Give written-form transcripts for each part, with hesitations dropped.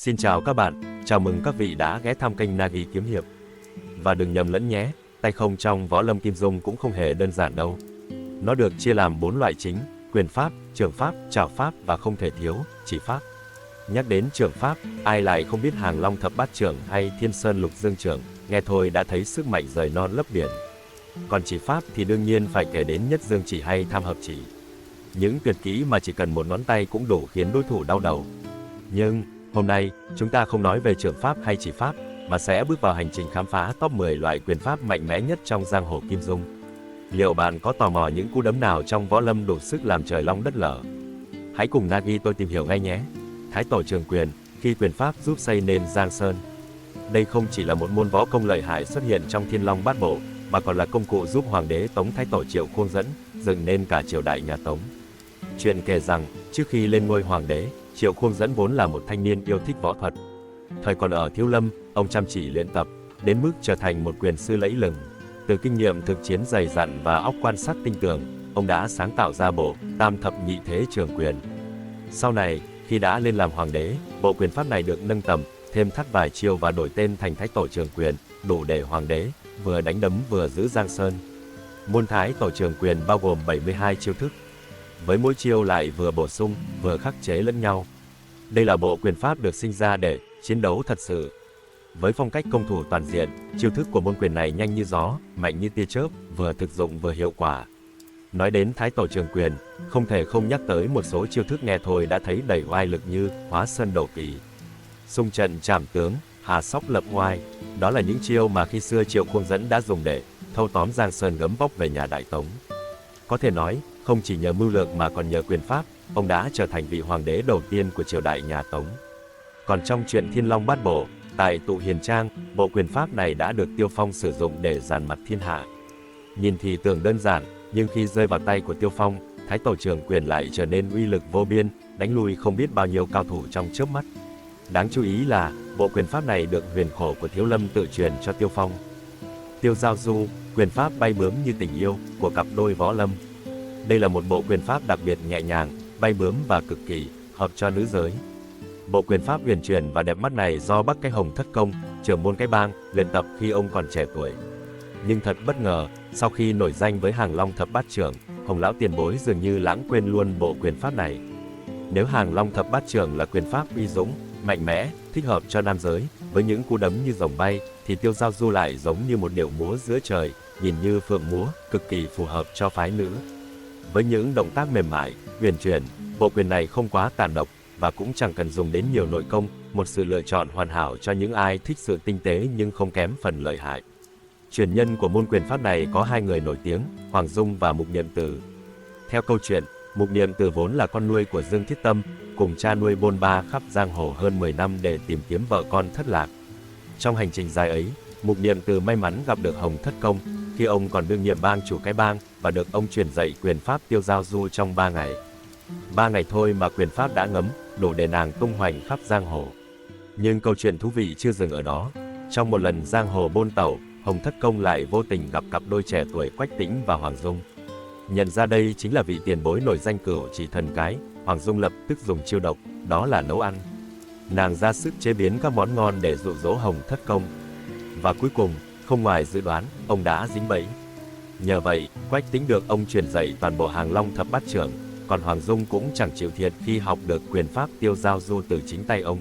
Xin chào các bạn, chào mừng các vị đã ghé thăm kênh Nagi Kiếm Hiệp. Và đừng nhầm lẫn nhé, tay không trong võ lâm kim dung cũng không hề đơn giản đâu. Nó được chia làm 4 loại chính: quyền pháp, trường pháp, trảo pháp và không thể thiếu, chỉ pháp. Nhắc đến trường pháp, ai lại không biết Hàng Long Thập Bát Trưởng hay Thiên Sơn Lục Dương Trưởng, nghe thôi đã thấy sức mạnh rời non lấp biển. Còn chỉ pháp thì đương nhiên phải kể đến Nhất Dương Chỉ hay Tham Hợp Chỉ. Những tuyệt kỹ mà chỉ cần một ngón tay cũng đủ khiến đối thủ đau đầu. Nhưng hôm nay, chúng ta không nói về trường pháp hay chỉ pháp, mà sẽ bước vào hành trình khám phá top 10 loại quyền pháp mạnh mẽ nhất trong giang hồ kim dung. Liệu bạn có tò mò những cú đấm nào trong võ lâm đủ sức làm trời long đất lở? Hãy cùng Nagi tôi tìm hiểu ngay nhé! Thái Tổ Trường Quyền, khi quyền pháp giúp xây nên Giang Sơn. Đây không chỉ là một môn võ công lợi hại xuất hiện trong Thiên Long Bát Bộ, mà còn là công cụ giúp Hoàng đế Tống Thái Tổ Triệu Khuông Dẫn dựng nên cả triều đại nhà Tống. Chuyện kể rằng, trước khi lên ngôi hoàng đế, Triệu Khuông Dẫn vốn là một thanh niên yêu thích võ thuật. Thời còn ở Thiếu Lâm, ông chăm chỉ luyện tập, đến mức trở thành một quyền sư lẫy lừng. Từ kinh nghiệm thực chiến dày dặn và óc quan sát tinh tường, ông đã sáng tạo ra bộ Tam Thập Nhị Thế Trường Quyền. Sau này, khi đã lên làm hoàng đế, bộ quyền pháp này được nâng tầm, thêm thắt vài chiêu và đổi tên thành Thái Tổ Trường Quyền, đủ để hoàng đế vừa đánh đấm vừa giữ Giang Sơn. Môn Thái Tổ Trường Quyền bao gồm 72 chiêu thức, với mỗi chiêu lại vừa bổ sung, vừa khắc chế lẫn nhau. Đây là bộ quyền pháp được sinh ra để chiến đấu thật sự. Với phong cách công thủ toàn diện, chiêu thức của môn quyền này nhanh như gió, mạnh như tia chớp, vừa thực dụng vừa hiệu quả. Nói đến Thái Tổ Trường Quyền, không thể không nhắc tới một số chiêu thức nghe thôi đã thấy đầy oai lực như Hóa Sơn Đổ Kỳ, Xung Trận Trảm Tướng, Hà Sóc Lập Oai. Đó là những chiêu mà khi xưa Triệu Khuông Dẫn đã dùng để thâu tóm Giang Sơn gấm vóc về nhà Đại Tống. Có thể nói, không chỉ nhờ mưu lược mà còn nhờ quyền pháp, ông đã trở thành vị hoàng đế đầu tiên của triều đại nhà Tống. Còn trong truyện Thiên Long Bát Bộ, tại Tụ Hiền Trang, bộ quyền pháp này đã được Tiêu Phong sử dụng để dàn mặt thiên hạ. Nhìn thì tưởng đơn giản, nhưng khi rơi vào tay của Tiêu Phong, Thái Tổ Trường Quyền lại trở nên uy lực vô biên, đánh lui không biết bao nhiêu cao thủ trong chớp mắt. Đáng chú ý là, bộ quyền pháp này được Huyền Khổ của Thiếu Lâm tự truyền cho Tiêu Phong. Tiêu Giao Du, quyền pháp bay bướm như tình yêu của cặp đôi võ lâm. Đây là một bộ quyền pháp đặc biệt nhẹ nhàng, bay bướm và cực kỳ hợp cho nữ giới. Bộ quyền pháp huyền truyền và đẹp mắt này do Bắc Cái Hồng Thất Công, trưởng môn Cái Bang, luyện tập khi ông còn trẻ tuổi. Nhưng thật bất ngờ, sau khi nổi danh với Hàng Long Thập Bát Trưởng, Hồng lão tiền bối dường như lãng quên luôn bộ quyền pháp này. Nếu Hàng Long Thập Bát Trưởng là quyền pháp uy dũng, mạnh mẽ, thích hợp cho nam giới, với những cú đấm như rồng bay, thì Tiêu Giao Du lại giống như một điệu múa giữa trời, nhìn như phượng múa, cực kỳ phù hợp cho phái nữ. Với những động tác mềm mại, huyền chuyển, bộ quyền này không quá tàn độc và cũng chẳng cần dùng đến nhiều nội công, một sự lựa chọn hoàn hảo cho những ai thích sự tinh tế nhưng không kém phần lợi hại. Truyền nhân của môn quyền pháp này có hai người nổi tiếng, Hoàng Dung và Mục Niệm Tử. Theo câu chuyện, Mục Niệm Tử vốn là con nuôi của Dương Thiết Tâm, cùng cha nuôi bôn ba khắp giang hồ hơn 10 năm để tìm kiếm vợ con thất lạc. Trong hành trình dài ấy, Mục Niệm Tử may mắn gặp được Hồng Thất Công, khi ông còn đương nhiệm bang chủ Cái Bang, và được ông truyền dạy quyền pháp Tiêu Giao Du trong 3 ngày. 3 ngày thôi mà quyền pháp đã ngấm, đủ để nàng tung hoành khắp giang hồ. Nhưng câu chuyện thú vị chưa dừng ở đó. Trong một lần giang hồ bôn tẩu, Hồng Thất Công lại vô tình gặp cặp đôi trẻ tuổi Quách Tĩnh và Hoàng Dung. Nhận ra đây chính là vị tiền bối nổi danh Cửu Chỉ Thần Cái, Hoàng Dung lập tức dùng chiêu độc, đó là nấu ăn. Nàng ra sức chế biến các món ngon để dụ dỗ Hồng Thất Công. Và cuối cùng, không ngoài dự đoán, ông đã dính bẫy. Nhờ vậy, Quách Tĩnh được ông truyền dạy toàn bộ Hàng Long Thập Bát Trưởng, còn Hoàng Dung cũng chẳng chịu thiệt khi học được quyền pháp Tiêu Giao Du từ chính tay ông.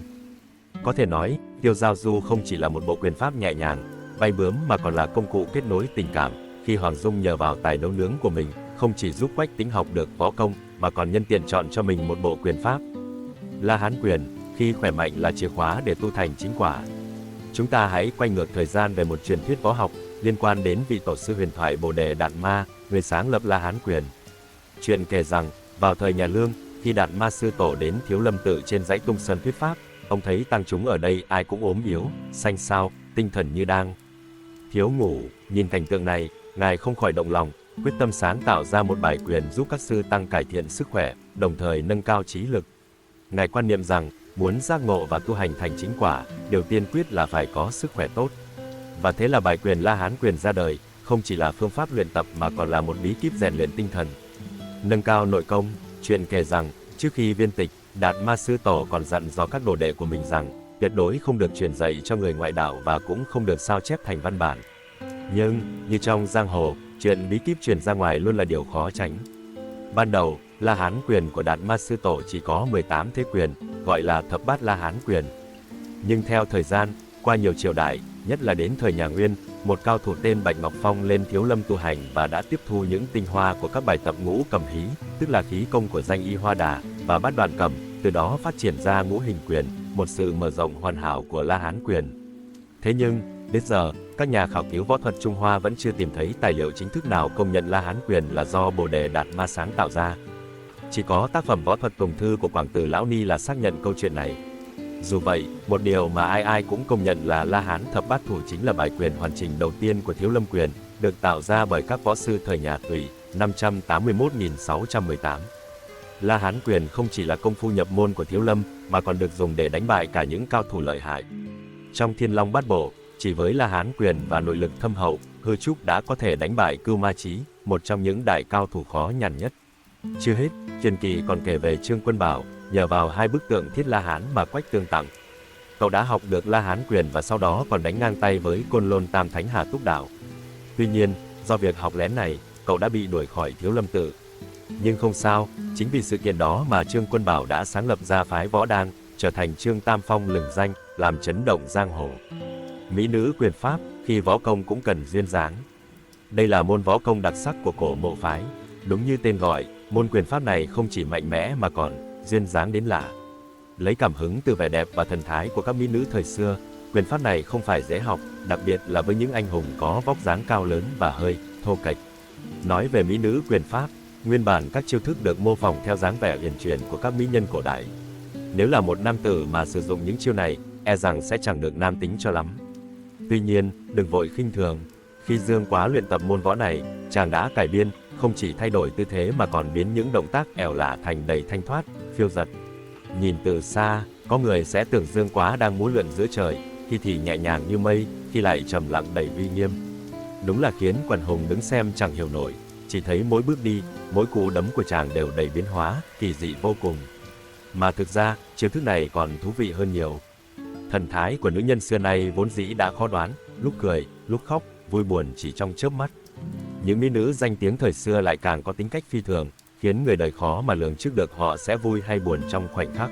Có thể nói, Tiêu Giao Du không chỉ là một bộ quyền pháp nhẹ nhàng, bay bướm mà còn là công cụ kết nối tình cảm, khi Hoàng Dung nhờ vào tài nấu nướng của mình, không chỉ giúp Quách Tĩnh học được võ công, mà còn nhân tiện chọn cho mình một bộ quyền pháp La Hán Quyền, khi khỏe mạnh là chìa khóa để tu thành chính quả. Chúng ta hãy quay ngược thời gian về một truyền thuyết võ học liên quan đến vị tổ sư huyền thoại Bồ Đề Đạt Ma, người sáng lập La Hán Quyền. Chuyện kể rằng, vào thời nhà Lương, khi Đạt Ma sư tổ đến Thiếu Lâm tự trên dãy Tung Sơn thuyết pháp, ông thấy tăng chúng ở đây ai cũng ốm yếu, xanh xao, tinh thần như đang thiếu ngủ. Nhìn cảnh tượng này, ngài không khỏi động lòng, quyết tâm sáng tạo ra một bài quyền giúp các sư tăng cải thiện sức khỏe, đồng thời nâng cao trí lực. Ngài quan niệm rằng, muốn giác ngộ và tu hành thành chính quả, điều tiên quyết là phải có sức khỏe tốt. Và thế là bài quyền La Hán Quyền ra đời, không chỉ là phương pháp luyện tập mà còn là một bí kíp rèn luyện tinh thần, nâng cao nội công. Chuyện kể rằng, trước khi viên tịch, Đạt Ma sư tổ còn dặn dò các đồ đệ của mình rằng, tuyệt đối không được truyền dạy cho người ngoại đạo và cũng không được sao chép thành văn bản. Nhưng, như trong giang hồ, chuyện bí kíp truyền ra ngoài luôn là điều khó tránh. Ban đầu, La Hán quyền của Đạt Ma Sư Tổ chỉ có 18 thế quyền, gọi là thập bát La Hán quyền. Nhưng theo thời gian, qua nhiều triều đại, nhất là đến thời nhà Nguyên, một cao thủ tên Bạch Ngọc Phong lên Thiếu Lâm tu hành và đã tiếp thu những tinh hoa của các bài tập ngũ cầm hí, tức là khí công của danh y Hoa Đà, và bát đoạn cầm, từ đó phát triển ra ngũ hình quyền, một sự mở rộng hoàn hảo của La Hán quyền. Thế nhưng, đến giờ, các nhà khảo cứu võ thuật Trung Hoa vẫn chưa tìm thấy tài liệu chính thức nào công nhận La Hán quyền là do Bồ Đề Đạt Ma sáng tạo ra. Chỉ có tác phẩm võ thuật Tùng Thư của Quảng Tử Lão Ni là xác nhận câu chuyện này. Dù vậy, một điều mà ai ai cũng công nhận là La Hán thập bát thủ chính là bài quyền hoàn chỉnh đầu tiên của Thiếu Lâm quyền, được tạo ra bởi các võ sư thời nhà Tùy, 581.618. La Hán quyền không chỉ là công phu nhập môn của Thiếu Lâm, mà còn được dùng để đánh bại cả những cao thủ lợi hại. Trong Thiên Long Bát Bộ, chỉ với La Hán quyền và nội lực thâm hậu, Hư Trúc đã có thể đánh bại Cưu Ma Chí, một trong những đại cao thủ khó nhằn nhất. Chưa hết, truyền kỳ còn kể về Trương Quân Bảo, nhờ vào hai bức tượng Thiết La Hán mà Quách Tương tặng. Cậu đã học được La Hán quyền và sau đó còn đánh ngang tay với Côn Lôn Tam Thánh Hà Túc Đạo. Tuy nhiên, do việc học lén này, cậu đã bị đuổi khỏi Thiếu Lâm tự. Nhưng không sao, chính vì sự kiện đó mà Trương Quân Bảo đã sáng lập ra phái Võ Đang, trở thành Trương Tam Phong lừng danh, làm chấn động giang hồ. Mỹ nữ quyền pháp, khi võ công cũng cần duyên dáng. Đây là môn võ công đặc sắc của cổ mộ phái. Đúng như tên gọi, môn quyền pháp này không chỉ mạnh mẽ mà còn duyên dáng đến lạ. Lấy cảm hứng từ vẻ đẹp và thần thái của các mỹ nữ thời xưa, quyền pháp này không phải dễ học, đặc biệt là với những anh hùng có vóc dáng cao lớn và hơi thô kệch. Nói về mỹ nữ quyền pháp, nguyên bản các chiêu thức được mô phỏng theo dáng vẻ uyển chuyển của các mỹ nhân cổ đại. Nếu là một nam tử mà sử dụng những chiêu này, e rằng sẽ chẳng được nam tính cho lắm. Tuy nhiên, đừng vội khinh thường. Khi Dương Quá luyện tập môn võ này, chàng đã cải biên, không chỉ thay đổi tư thế mà còn biến những động tác ẻo lả thành đầy thanh thoát, phiêu dật. Nhìn từ xa, có người sẽ tưởng Dương Quá đang múa lượn giữa trời, khi thì nhẹ nhàng như mây, khi lại trầm lặng đầy uy nghiêm. Đúng là khiến quần hùng đứng xem chẳng hiểu nổi, chỉ thấy mỗi bước đi, mỗi cú đấm của chàng đều đầy biến hóa, kỳ dị vô cùng. Mà thực ra, chiêu thức này còn thú vị hơn nhiều. Thần thái của nữ nhân xưa nay vốn dĩ đã khó đoán, lúc cười, lúc khóc, vui buồn chỉ trong chớp mắt. Những mỹ nữ danh tiếng thời xưa lại càng có tính cách phi thường, khiến người đời khó mà lường trước được họ sẽ vui hay buồn trong khoảnh khắc.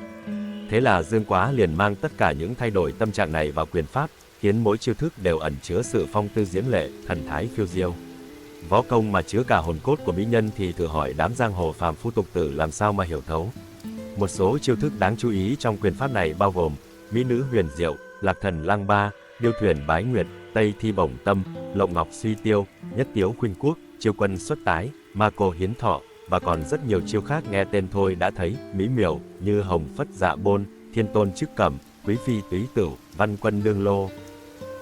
Thế là Dương Quá liền mang tất cả những thay đổi tâm trạng này vào quyền pháp, khiến mỗi chiêu thức đều ẩn chứa sự phong tư diễm lệ, thần thái phiêu diêu. Võ công mà chứa cả hồn cốt của mỹ nhân thì thử hỏi đám giang hồ phàm phu tục tử làm sao mà hiểu thấu. Một số chiêu thức đáng chú ý trong quyền pháp này bao gồm mỹ nữ huyền diệu, lạc thần lang ba, điêu thuyền bái nguyệt, tây thi bổng tâm, lộng ngọc suy tiêu, nhất tiếu khuynh quốc, chiêu quân xuất tái, ma cô hiến thọ, và còn rất nhiều chiêu khác nghe tên thôi đã thấy mỹ miều như hồng phất dạ bôn, thiên tôn chức cẩm, quý phi túy tửu, văn quân đương lô.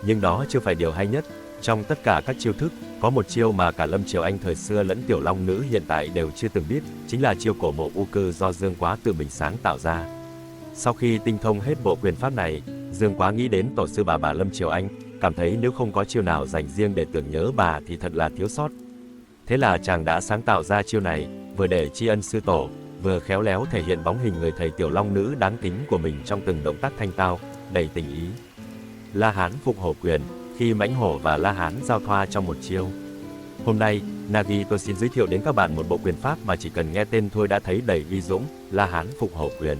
Nhưng đó chưa phải điều hay nhất. Trong tất cả các chiêu thức, có một chiêu mà cả Lâm Triều Anh thời xưa lẫn Tiểu Long Nữ hiện tại đều chưa từng biết, chính là chiêu cổ mộ U Cư do Dương Quá tự mình sáng tạo ra. Sau khi tinh thông hết bộ quyền pháp này, Dương Quá nghĩ đến tổ sư bà Lâm Triều Anh, cảm thấy nếu không có chiêu nào dành riêng để tưởng nhớ bà thì thật là thiếu sót. Thế là chàng đã sáng tạo ra chiêu này, vừa để tri ân sư tổ, vừa khéo léo thể hiện bóng hình người thầy Tiểu Long Nữ đáng kính của mình trong từng động tác thanh tao, đầy tình ý. La Hán phục hổ quyền, khi mãnh hổ và La Hán giao thoa trong một chiêu. Hôm nay, Nagi tôi xin giới thiệu đến các bạn một bộ quyền pháp mà chỉ cần nghe tên thôi đã thấy đầy uy dũng, La Hán phục hổ quyền.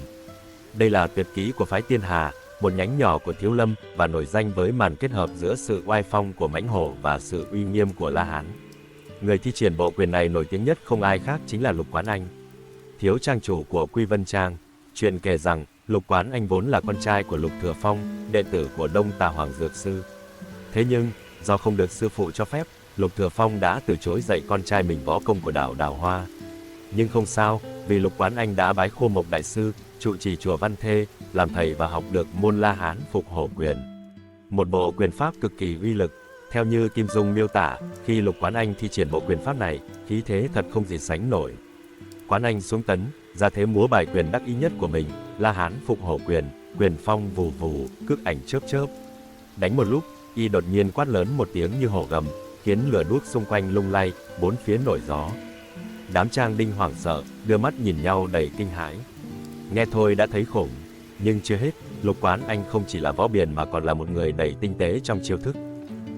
Đây là tuyệt kỹ của phái Tiên Hà, một nhánh nhỏ của Thiếu Lâm và nổi danh với màn kết hợp giữa sự oai phong của mãnh hổ và sự uy nghiêm của La Hán. Người thi triển bộ quyền này nổi tiếng nhất không ai khác chính là Lục Quán Anh, thiếu trang chủ của Quy Vân Trang. Chuyện kể rằng, Lục Quán Anh vốn là con trai của Lục Thừa Phong, đệ tử của Đông Tà Hoàng Dược Sư. Thế nhưng, do không được sư phụ cho phép, Lục Thừa Phong đã từ chối dạy con trai mình võ công của Đảo Đào Hoa. Nhưng không sao, vì Lục Quán Anh đã bái Khô Mộc Đại Sư, trụ trì chùa Văn Thê, làm thầy và học được môn La Hán phục hổ quyền. Một bộ quyền pháp cực kỳ uy lực. Theo như Kim Dung miêu tả, khi Lục Quán Anh thi triển bộ quyền pháp này, khí thế thật không gì sánh nổi. Quán Anh xuống tấn, ra thế múa bài quyền đắc ý nhất của mình, La Hán phục hổ quyền, quyền phong vù vù, cước ảnh chớp chớp. Đánh một lúc, y đột nhiên quát lớn một tiếng như hổ gầm, khiến lửa đuốc xung quanh lung lay, bốn phía nổi gió. Đám trang đinh hoảng sợ, đưa mắt nhìn nhau đầy kinh hãi. Nghe thôi đã thấy khủng, nhưng chưa hết, Lục Quán Anh không chỉ là võ biền mà còn là một người đầy tinh tế trong chiêu thức.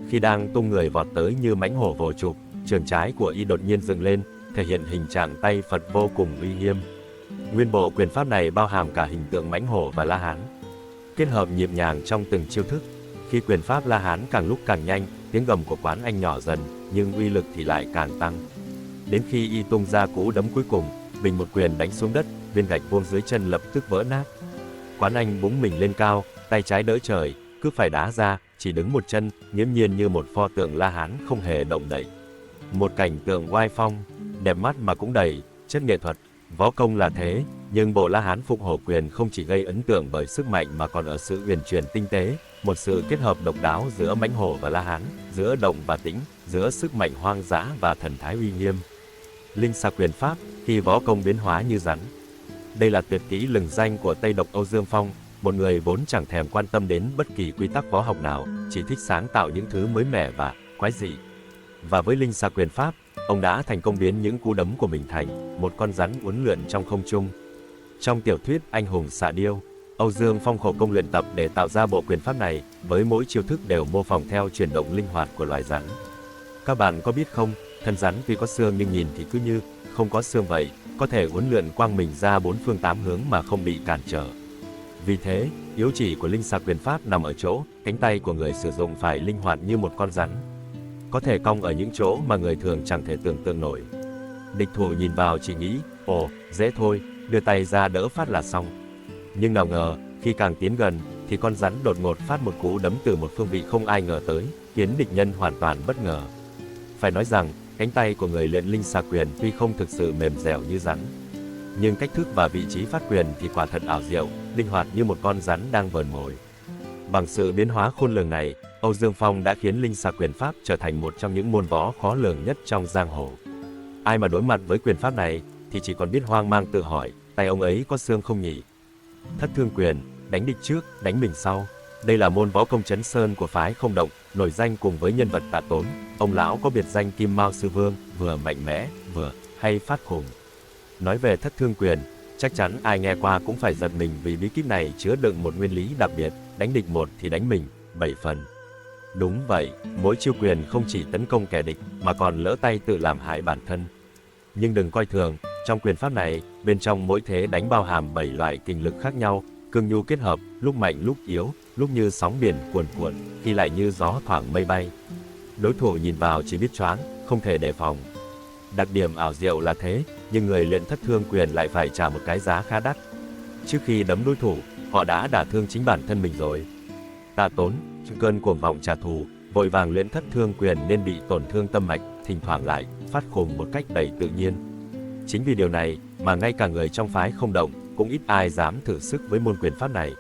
Khi đang tung người vọt tới như mãnh hổ vồ chụp, trường trái của y đột nhiên dựng lên, thể hiện hình trạng tay Phật vô cùng uy nghiêm. Nguyên bộ quyền pháp này bao hàm cả hình tượng mãnh hổ và La Hán, kết hợp nhịp nhàng trong từng chiêu thức. Khi quyền pháp La Hán càng lúc càng nhanh, tiếng gầm của Quán Anh nhỏ dần, nhưng uy lực thì lại càng tăng. Đến khi y tung ra cú đấm cuối cùng, bình một quyền đánh xuống đất, viên gạch vuông dưới chân lập tức vỡ nát. Quán Anh búng mình lên cao, tay trái đỡ trời, cứ phải đá ra, chỉ đứng một chân, nghiễm nhiên như một pho tượng La Hán không hề động đậy. Một cảnh tượng oai phong, đẹp mắt mà cũng đầy chất nghệ thuật. Võ công là thế, nhưng bộ La Hán Phục Hổ Quyền không chỉ gây ấn tượng bởi sức mạnh mà còn ở sự uyển chuyển tinh tế, một sự kết hợp độc đáo giữa mãnh hổ và La Hán, giữa động và tĩnh, giữa sức mạnh hoang dã và thần thái uy nghiêm. Linh xà quyền pháp, khi võ công biến hóa như rắn. Đây là tuyệt kỹ lừng danh của Tây độc Âu Dương Phong, một người vốn chẳng thèm quan tâm đến bất kỳ quy tắc võ học nào, chỉ thích sáng tạo những thứ mới mẻ và quái dị. Và với linh xà quyền pháp, ông đã thành công biến những cú đấm của mình thành một con rắn uốn lượn trong không trung. Trong tiểu thuyết Anh hùng xạ điêu, Âu Dương Phong khổ công luyện tập để tạo ra bộ quyền pháp này, với mỗi chiêu thức đều mô phỏng theo chuyển động linh hoạt của loài rắn. Các bạn có biết không, thân rắn tuy có xương nhưng nhìn thì cứ như không có xương vậy, có thể uốn lượn quang mình ra bốn phương tám hướng mà không bị cản trở. Vì thế, yếu chỉ của linh xà quyền pháp nằm ở chỗ, cánh tay của người sử dụng phải linh hoạt như một con rắn, có thể cong ở những chỗ mà người thường chẳng thể tưởng tượng nổi. Địch thủ nhìn vào chỉ nghĩ, ồ, dễ thôi, đưa tay ra đỡ phát là xong. Nhưng nào ngờ, khi càng tiến gần, thì con rắn đột ngột phát một cú đấm từ một phương vị không ai ngờ tới, khiến địch nhân hoàn toàn bất ngờ. Phải nói rằng, cánh tay của người luyện linh xà quyền tuy không thực sự mềm dẻo như rắn, nhưng cách thức và vị trí phát quyền thì quả thật ảo diệu, linh hoạt như một con rắn đang vờn mồi. Bằng sự biến hóa khôn lường này, Âu Dương Phong đã khiến linh xà quyền pháp trở thành một trong những môn võ khó lường nhất trong giang hồ. Ai mà đối mặt với quyền pháp này thì chỉ còn biết hoang mang tự hỏi, tay ông ấy có xương không nhỉ? Thất thương quyền, đánh địch trước, đánh mình sau. Đây là môn võ công Trấn Sơn của phái Không Động, nổi danh cùng với nhân vật Tạ Tốn. Ông lão có biệt danh Kim Mao Sư Vương, vừa mạnh mẽ, vừa hay phát khủng. Nói về thất thương quyền, chắc chắn ai nghe qua cũng phải giật mình vì bí kíp này chứa đựng một nguyên lý đặc biệt, đánh địch một thì đánh mình 7 phần. Đúng vậy, mỗi chiêu quyền không chỉ tấn công kẻ địch mà còn lỡ tay tự làm hại bản thân. Nhưng đừng coi thường, trong quyền pháp này, bên trong mỗi thế đánh bao hàm 7 loại kình lực khác nhau, cương nhu kết hợp, lúc mạnh lúc yếu, lúc như sóng biển cuồn cuộn, khi lại như gió thoảng mây bay. Đối thủ nhìn vào chỉ biết choáng, không thể đề phòng. Đặc điểm ảo diệu là thế, nhưng người luyện thất thương quyền lại phải trả một cái giá khá đắt. Trước khi đấm đối thủ, họ đã đả thương chính bản thân mình rồi. Tạ Tốn, trong cơn cuồng vọng trả thù, vội vàng luyện thất thương quyền nên bị tổn thương tâm mạch, thỉnh thoảng lại phát khùng một cách đầy tự nhiên. Chính vì điều này mà ngay cả người trong phái Không Động cũng ít ai dám thử sức với môn quyền pháp này.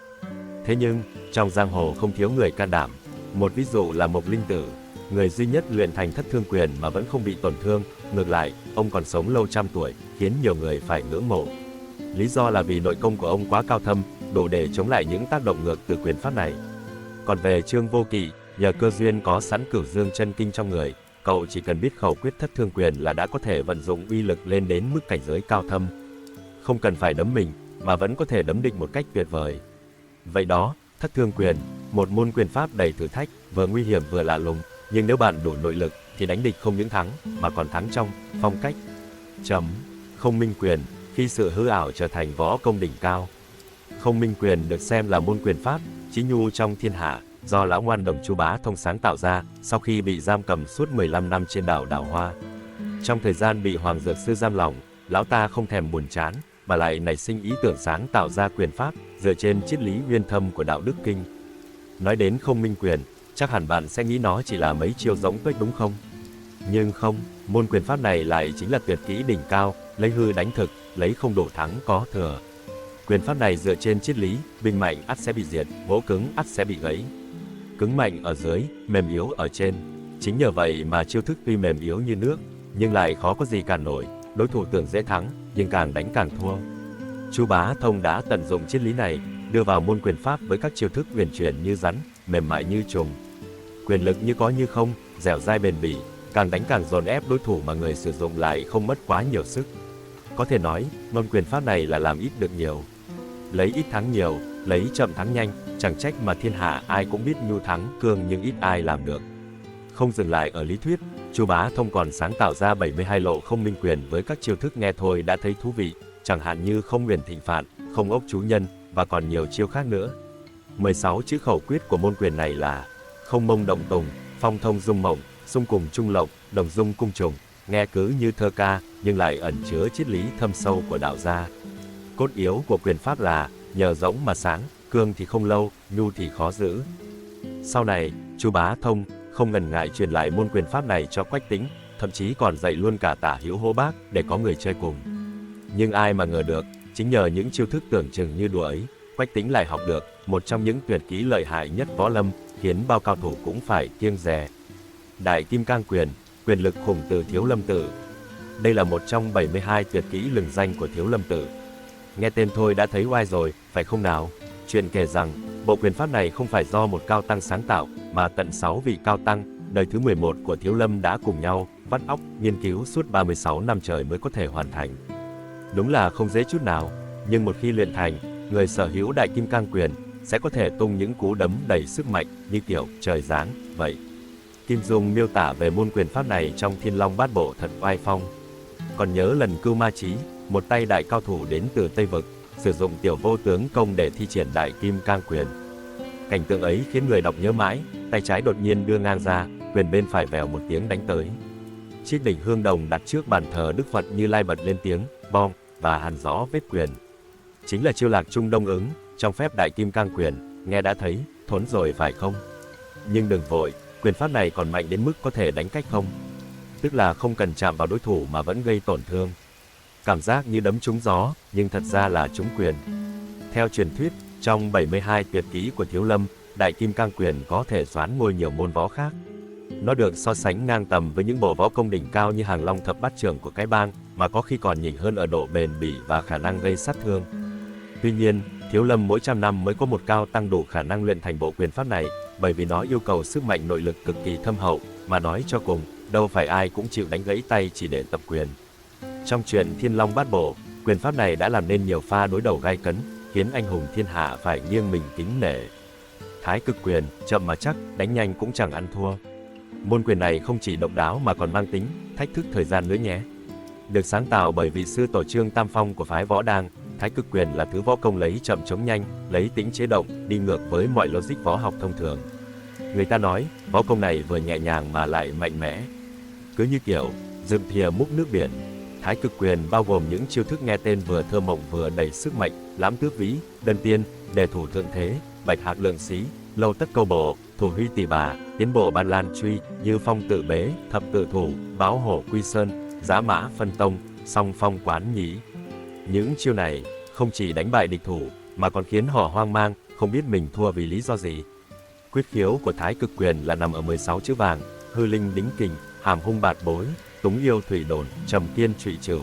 Thế nhưng, trong giang hồ không thiếu người can đảm. Một ví dụ là Mộc Linh Tử, người duy nhất luyện thành thất thương quyền mà vẫn không bị tổn thương, ngược lại, ông còn sống lâu trăm tuổi, khiến nhiều người phải ngưỡng mộ. Lý do là vì nội công của ông quá cao thâm, đủ để chống lại những tác động ngược từ quyền pháp này. Còn về Trương Vô Kỵ, nhờ cơ duyên có sẵn Cửu Dương chân kinh trong người, cậu chỉ cần biết khẩu quyết thất thương quyền là đã có thể vận dụng uy lực lên đến mức cảnh giới cao thâm. Không cần phải đấm mình, mà vẫn có thể đấm địch một cách tuyệt vời. Vậy đó, thất thương quyền, một môn quyền pháp đầy thử thách, vừa nguy hiểm vừa lạ lùng, nhưng nếu bạn đủ nội lực thì đánh địch không những thắng, mà còn thắng trong phong cách. Không minh quyền, khi sự hư ảo trở thành võ công đỉnh cao. Không minh quyền được xem là môn quyền pháp chí nhu trong thiên hạ, do lão ngoan đồng Chu Bá Thông sáng tạo ra sau khi bị giam cầm suốt 15 năm trên đảo Đào Hoa. Trong thời gian bị Hoàng Dược Sư giam lỏng, lão ta không thèm buồn chán, mà lại nảy sinh ý tưởng sáng tạo ra quyền pháp dựa trên triết lý uyên thâm của đạo đức kinh. Nói đến không minh quyền, chắc hẳn bạn sẽ nghĩ nó chỉ là mấy chiêu giống tuếch đúng không? Nhưng không, môn quyền pháp này lại chính là tuyệt kỹ đỉnh cao, lấy hư đánh thực, lấy không đổ thắng có thừa. Quyền pháp này dựa trên triết lý, binh mạnh ắt sẽ bị diệt, gỗ cứng ắt sẽ bị gãy. Cứng mạnh ở dưới, mềm yếu ở trên. Chính nhờ vậy mà chiêu thức tuy mềm yếu như nước, nhưng lại khó có gì cản nổi, đối thủ tưởng dễ thắng, nhưng càng đánh càng thua. Chu Bá Thông đã tận dụng triết lý này, đưa vào môn quyền pháp với các chiêu thức uyển chuyển như rắn, mềm mại như trùng. Quyền lực như có như không, dẻo dai bền bỉ, càng đánh càng dồn ép đối thủ mà người sử dụng lại không mất quá nhiều sức. Có thể nói, môn quyền pháp này là làm ít được nhiều. Lấy ít thắng nhiều, lấy chậm thắng nhanh, chẳng trách mà thiên hạ ai cũng biết nhu thắng cương nhưng ít ai làm được. Không dừng lại ở lý thuyết, Chu Bá Thông còn sáng tạo ra 72 lộ không minh quyền với các chiêu thức nghe thôi đã thấy thú vị, chẳng hạn như không nguyền thịnh phạn, không ốc chú nhân, và còn nhiều chiêu khác nữa. 16 chữ khẩu quyết của môn quyền này là không mông động tùng, phong thông dung mộng, xung cùng trung lộng, đồng dung cung trùng, nghe cứ như thơ ca, nhưng lại ẩn chứa triết lý thâm sâu của đạo gia. Cốt yếu của quyền pháp là nhờ rỗng mà sáng, cương thì không lâu, nhu thì khó giữ. Sau này, Chu Bá Thông không ngần ngại truyền lại môn quyền pháp này cho Quách Tĩnh, thậm chí còn dạy luôn cả Tả Hữu Hô Bác để có người chơi cùng. Nhưng ai mà ngờ được, chính nhờ những chiêu thức tưởng chừng như đùa ấy, Quách Tĩnh lại học được một trong những tuyệt kỹ lợi hại nhất võ lâm, khiến bao cao thủ cũng phải kiêng dè. Đại Kim Cang Quyền, quyền lực khủng từ Thiếu Lâm Tự. Đây là một trong 72 tuyệt kỹ lừng danh của Thiếu Lâm Tự. Nghe tên thôi đã thấy oai rồi, phải không nào? Chuyện kể rằng, bộ quyền pháp này không phải do một cao tăng sáng tạo, mà tận 6 vị cao tăng, đời thứ 11 của Thiếu Lâm đã cùng nhau, vắt óc, nghiên cứu suốt 36 năm trời mới có thể hoàn thành. Đúng là không dễ chút nào, nhưng một khi luyện thành, người sở hữu Đại Kim Cang Quyền sẽ có thể tung những cú đấm đầy sức mạnh như kiểu trời giáng vậy. Kim Dung miêu tả về môn quyền pháp này trong Thiên Long Bát Bộ thật oai phong. Còn nhớ lần Cưu Ma Chí, một tay đại cao thủ đến từ Tây Vực, sử dụng tiểu vô tướng công để thi triển Đại Kim Cang Quyền. Cảnh tượng ấy khiến người đọc nhớ mãi, tay trái đột nhiên đưa ngang ra, quyền bên phải vèo một tiếng đánh tới. Chiếc đỉnh hương đồng đặt trước bàn thờ Đức Phật Như Lai bật lên tiếng bong và hàn rõ vết quyền. Chính là chiêu lạc trung đông ứng trong phép Đại Kim Cang Quyền, nghe đã thấy thốn rồi phải không? Nhưng đừng vội, quyền pháp này còn mạnh đến mức có thể đánh cách không, tức là không cần chạm vào đối thủ mà vẫn gây tổn thương. Cảm giác như đấm trúng gió, nhưng thật ra là trúng quyền. Theo truyền thuyết, trong 72 tuyệt kỹ của Thiếu Lâm, Đại Kim Cang Quyền có thể soán ngôi nhiều môn võ khác. Nó được so sánh ngang tầm với những bộ võ công đỉnh cao như Hàng Long Thập Bát Trưởng của cái bang, mà có khi còn nhỉnh hơn ở độ bền bỉ và khả năng gây sát thương. Tuy nhiên, Thiếu Lâm mỗi trăm năm mới có một cao tăng đủ khả năng luyện thành bộ quyền pháp này, bởi vì nó yêu cầu sức mạnh nội lực cực kỳ thâm hậu, mà nói cho cùng, đâu phải ai cũng chịu đánh gãy tay chỉ để tập quyền. Trong truyện Thiên Long Bát Bộ, quyền pháp này đã làm nên nhiều pha đối đầu gay cấn, khiến anh hùng thiên hạ phải nghiêng mình kính nể. Thái Cực Quyền, chậm mà chắc, đánh nhanh cũng chẳng ăn thua. Môn quyền này không chỉ độc đáo mà còn mang tính thách thức thời gian nữa nhé. Được sáng tạo bởi vị sư tổ Trương Tam Phong của phái Võ Đang, Thái Cực Quyền là thứ võ công lấy chậm chống nhanh, lấy tính chế động, đi ngược với mọi logic võ học thông thường. Người ta nói, võ công này vừa nhẹ nhàng mà lại mạnh mẽ. Cứ như kiểu, dượm thìa múc nước biển. Thái Cực Quyền bao gồm những chiêu thức nghe tên vừa thơ mộng vừa đầy sức mạnh, lãm tước vĩ, đơn tiên, đề thủ thượng thế, bạch hạc lượng xí, lâu tất câu bộ, thủ huy tỷ bà, tiến bộ ban lan truy, như phong tự bế, thập tự thủ, báo hổ quy sơn, giã mã phân tông, song phong quán nhĩ. Những chiêu này không chỉ đánh bại địch thủ, mà còn khiến họ hoang mang, không biết mình thua vì lý do gì. Quyết khiếu của Thái Cực Quyền là nằm ở 16 chữ vàng: hư linh đính kình, hàm hung bạt bối, túng yêu thủy đồn, trầm kiên trụy trửu.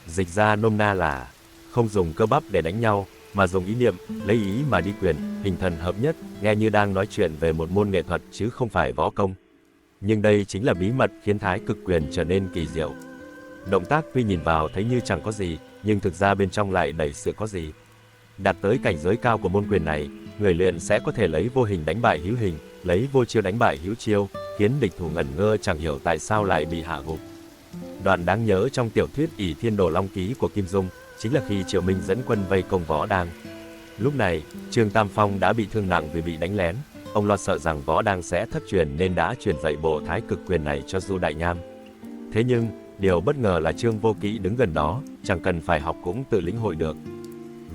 Dịch ra nôm na là không dùng cơ bắp để đánh nhau, mà dùng ý niệm, lấy ý mà đi quyền, hình thần hợp nhất, nghe như đang nói chuyện về một môn nghệ thuật chứ không phải võ công. Nhưng đây chính là bí mật khiến Thái Cực Quyền trở nên kỳ diệu. Động tác tuy nhìn vào thấy như chẳng có gì, nhưng thực ra bên trong lại đầy sự có gì. Đạt tới cảnh giới cao của môn quyền này, người luyện sẽ có thể lấy vô hình đánh bại hữu hình, lấy vô chiêu đánh bại hữu chiêu, khiến địch thủ ngẩn ngơ chẳng hiểu tại sao lại bị hạ gục. Đoạn đáng nhớ trong tiểu thuyết ỷ Thiên Đồ Long Ký của Kim Dung chính là khi Triệu Minh dẫn quân vây công Võ Đang. Lúc này, Trương Tam Phong đã bị thương nặng vì bị đánh lén. Ông lo sợ rằng Võ Đang sẽ thất truyền nên đã truyền dạy bộ Thái Cực Quyền này cho Du Đại Nham. Thế nhưng, điều bất ngờ là Trương Vô Kỵ đứng gần đó, chẳng cần phải học cũng tự lĩnh hội được.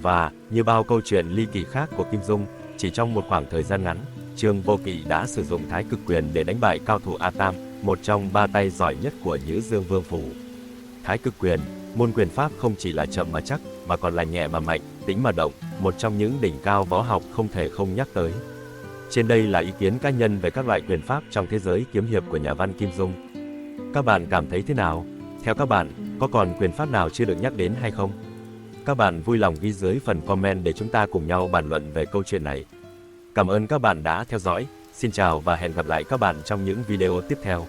Và, như bao câu chuyện ly kỳ khác của Kim Dung, chỉ trong một khoảng thời gian ngắn, Trương Vô Kỵ đã sử dụng Thái Cực Quyền để đánh bại cao thủ A Tam, một trong ba tay giỏi nhất của Nhữ Dương Vương Phủ. Thái Cực Quyền, môn quyền pháp không chỉ là chậm mà chắc, mà còn là nhẹ mà mạnh, tĩnh mà động, một trong những đỉnh cao võ học không thể không nhắc tới. Trên đây là ý kiến cá nhân về các loại quyền pháp trong thế giới kiếm hiệp của nhà văn Kim Dung. Các bạn cảm thấy thế nào? Theo các bạn, có còn quyền pháp nào chưa được nhắc đến hay không? Các bạn vui lòng ghi dưới phần comment để chúng ta cùng nhau bàn luận về câu chuyện này. Cảm ơn các bạn đã theo dõi. Xin chào và hẹn gặp lại các bạn trong những video tiếp theo.